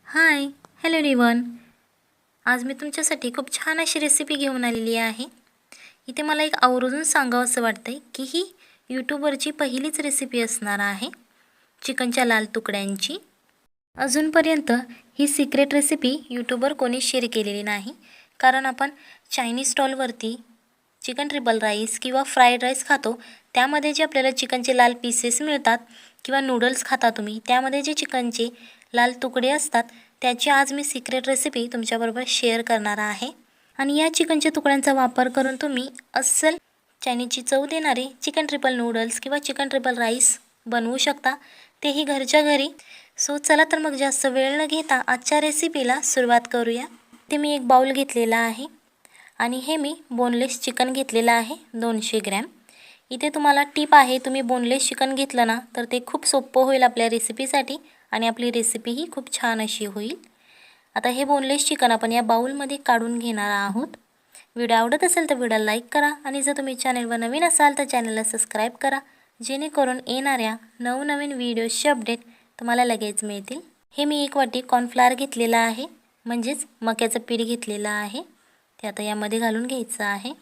हाय, hello everyone. आज मी तुमच्यासाठी खूप छान अशी रेसिपी घेऊन आलेली आहे. इथे मला एक आवर्जून सांगावंसं वाटतंय की ही यूट्यूबवरची पहिलीच रेसिपी असणार आहे चिकनच्या लाल तुकड्यांची. अजूनपर्यंत ही सिक्रेट रेसिपी यूट्यूबवर कोणी शेअर केलेली नाही, कारण आपण चायनीज स्टॉलवरती चिकन ट्रिपल राईस किंवा फ्राईड राईस खातो, त्यामध्ये जे आपल्याला चिकनचे लाल पीसेस मिळतात किंवा नूडल्स खाता तुम्ही, त्यामध्ये जे चिकनचे लाल तुकडे असतात त्याची आज मी सिक्रेट रेसिपी तुमच्याबरोबर शेअर करणार आहे. आणि या चिकनच्या तुकड्यांचा वापर करून तुम्ही अस्सल चायनीजची चव देणारे चिकन ट्रिपल नूडल्स किंवा चिकन ट्रिपल राईस बनवू शकता, तेही घरच्या घरी. सो चला तर मग जास्त वेळ न घेता आजच्या रेसिपीला सुरुवात करूया. ते मी एक बाउल घेतलेला आहे आणि हे मी बोनलेस चिकन घेतलेलं आहे 200 ग्रॅम. इथे तुम्हाला टिप आहे, तुम्ही बोनलेस चिकन घेतलं ना तर ते खूप सोपं होईल आपल्या रेसिपीसाठी आणि आपली रेसिपीही खूप छान अशी होईल. आता हे बोनलेस चिकन आपण या बाउलमध्ये काढून घेणार आहोत. व्हिडिओ आवडत असेल तर व्हिडिओ लाईक करा आणि जर तुम्ही चॅनलवर नवीन असाल तर चॅनलला सबस्क्राईब करा, जेणेकरून येणाऱ्या नवनवीन व्हिडिओजचे अपडेट तुम्हाला लगेच मिळतील. हे मी 1 वाटी कॉर्नफ्लॉवर घेतलेला आहे, म्हणजेच मक्याचं पीठ घेतलेलं आहे, ते आता यामध्ये घालून घ्यायचं आहे.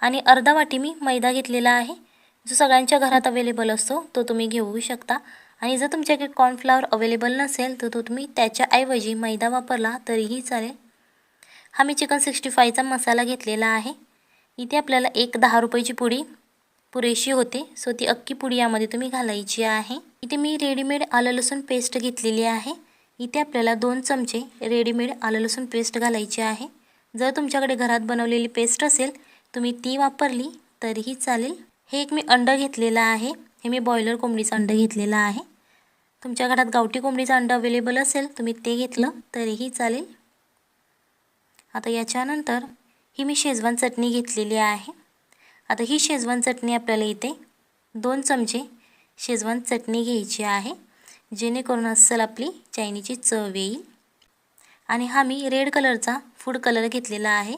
आणि अर्धा वाटी मी मैदा घेतलेला आहे, जो सगळ्यांच्या घरात अवेलेबल असतो तो तुम्ही घेऊ शकता. आणि जर तुमच्याकडे कॉर्नफ्लॉवर अवेलेबल नसेल तर तुम्ही त्याच्याऐवजी मैदा वापरला तरीही चालेल. हा मी चिकन 65चा मसाला घेतलेला आहे. इथे आपल्याला एक 10 रुपयाची पुडी पुरेशी होते, सो ती अख्खी पुडी यामध्ये तुम्ही घालायची आहे. इथे मी रेडीमेड आलं लसूण पेस्ट घेतलेली आहे. इथे आपल्याला 2 चमचे रेडीमेड आलं लसूण पेस्ट घालायची आहे. जर तुमच्याकडे घरात बनवलेली पेस्ट असेल तुम्ही ती वापरली तरीही चालेल. हे एक मी अंडं घेतलेलं आहे, हे मी बॉयलर कोंबडीचं अंडं घेतलेलं आहे. तुमच्या घरात गावठी कोंबडीचं अंडं अवेलेबल असेल तुम्ही ते घेतलं तरीही चालेल. आता याच्यानंतर ही मी शेजवान चटणी घेतलेली आहे. आता ही शेजवान चटणी आपल्याला इथे 2 चमचे शेजवान चटणी घ्यायची आहे, जेणेकरून अस्सल आपली चायनीजची चव येईल. आणि हा मी रेड कलरचा फूड कलर घेतलेला आहे,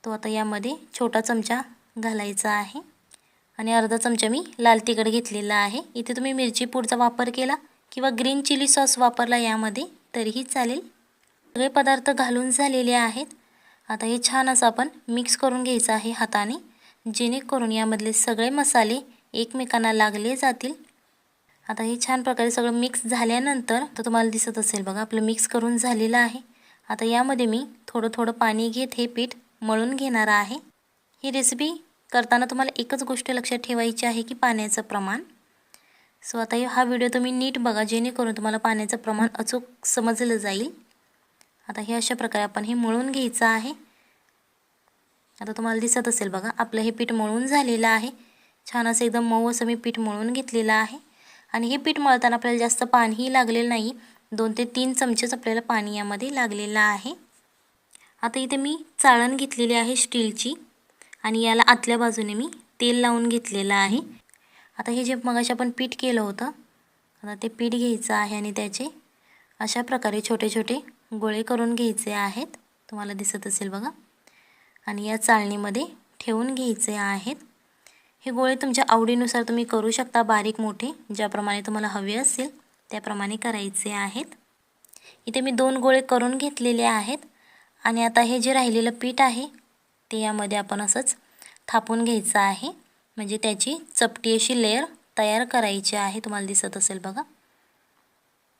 तो आता यामध्ये छोटा चमचा घालायचा आहे. आणि अर्धा चमचा मी लाल तिखट घेतलेला आहे. इथे तुम्ही मिरची पूडचा वापर केला किंवा ग्रीन चिली सॉस वापरला यामध्ये तरीही चालेल. सगळे पदार्थ घालून झालेले आहेत. आता हे छान असं आपण मिक्स करून घ्यायचं आहे हाताने, जेणेकरून यामधले सगळे मसाले एकमेकांना लागले जातील. आता हे छान प्रकारे सगळं मिक्स झाल्यानंतर तर तुम्हाला दिसत असेल बघा, आपलं मिक्स करून झालेलं आहे. आता यामध्ये मी थोडं थोडं पाणी घेत हे पीठ मळून घेणार आहे. ही रेसिपी करताना तुम्हाला एकच गोष्ट लक्षात ठेवायची आहे की पाण्याचं प्रमाण. सो आता हा व्हिडिओ तुम्ही नीट बघा, जेणेकरून तुम्हाला पाण्याचं प्रमाण अचूक समजलं जाईल. आता हे अशा प्रकारे आपण हे मळून घ्यायचं आहे. आता तुम्हाला दिसत असेल बघा, आपलं हे पीठ मळून झालेलं आहे. छान असं एकदम मऊ असं मी पीठ मळून घेतलेलं आहे. आणि हे पीठ मळताना आपल्याला जास्त पाणीही लागलेलं नाही, 2 ते 3 चमचेच आपल्याला पाणी यामध्ये लागलेलं आहे. आता इथे मी चाळण घेतलेली आहे स्टीलची आणि याला आतल्या बाजूने मी तेल लावून घेतलेलं आहे. आता हे जे मगाशी आपण पीठ केलं होतं, आता ते पीठ घ्यायचं आहे आणि त्याचे अशा प्रकारे छोटे छोटे गोळे करून घ्यायचे आहेत, तुम्हाला दिसत असेल बघा. आणि या चाळणीमध्ये ठेवून घ्यायचे आहेत. हे गोळे तुमच्या आवडीनुसार तुम्ही करू शकता, बारीक मोठे ज्याप्रमाणे तुम्हाला हवे असेल त्याप्रमाणे करायचे आहेत. इथे मी 2 गोळे करून घेतलेले आहेत. आणि आता हे जे राहिलेलं पीठ आहे ते यामध्ये आपण असंच थापून घ्यायचं आहे, म्हणजे त्याची चपटी अशी लेयर तयार करायची आहे. तुम्हाला दिसत असेल बघा,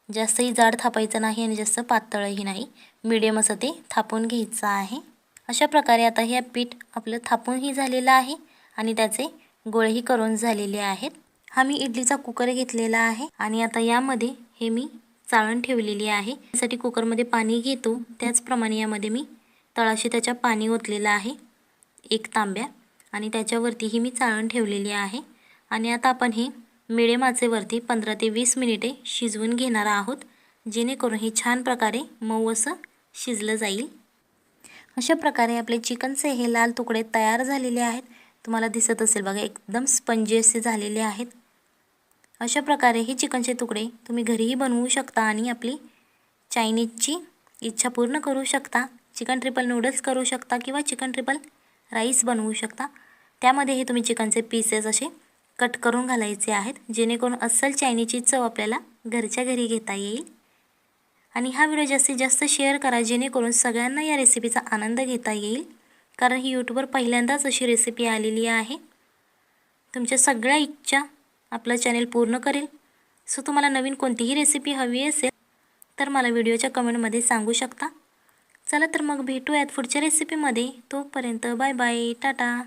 जास्तही जाड थापायचं नाही आणि जास्त पातळही नाही, मीडियम असं ते थापून घ्यायचं आहे. अशा प्रकारे आता हे पीठ आपलं थापूनही झालेलं आहे आणि त्याचे गोळेही करून झालेले आहेत. हा मी इडलीचा कुकर घेतलेला आहे आणि आता यामध्ये हे मी चाळण ठेवलेली आहे. त्यासाठी कुकरमध्ये पाणी घेतो त्याचप्रमाणे यामध्ये मी तळाशी त्याच्या पाणी ओतलेलं आहे 1 तांब्या आणि त्याच्यावरती मी चाळण ठेवलेली आहे. आणि आता आपण हे मिडियम आचेवरती 15 ते 20 मिनिटे शिजवून घेणार आहोत, जेणेकरून हे छान प्रकारे मऊ असं शिजलं जाईल. अशा प्रकारे आपले चिकनचे हे लाल तुकडे तयार झालेले आहेत. तुम्हाला दिसत असेल बघा, एकदम स्पंजी असे झालेले आहेत. अशा प्रकारे हे चिकनचे तुकडे तुम्ही घरीही बनवू शकता आणि आपली चायनीजची इच्छा पूर्ण करू शकता. चिकन ट्रिपल नूडल्स करू शकता किंवा चिकन ट्रिपल राईस बनवू शकता. त्यामध्ये हे तुम्ही चिकनचे पीसेस असे कट करून घालायचे आहेत, जेणेकरून अस्सल चायनीजची चव आपल्याला घरच्या घरी घेता येईल. आणि हा व्हिडिओ जास्तीत जास्त शेअर करा, जेणेकरून सगळ्यांना या रेसिपीचा आनंद घेता येईल, कारण ही यूट्यूबवर पहिल्यांदाच अशी रेसिपी आलेली आहे. तुमच्या सगळ्या इच्छा आपलं चॅनल पूर्ण करेल. सो तुम्हाला नवीन कोणतीही रेसिपी हवी असेल तर मला व्हिडिओच्या कमेंटमध्ये सांगू शकता. चला तर मग भेटूयात पुढच्या रेसिपीमध्ये. तोपर्यंत बाय बाय, टाटा.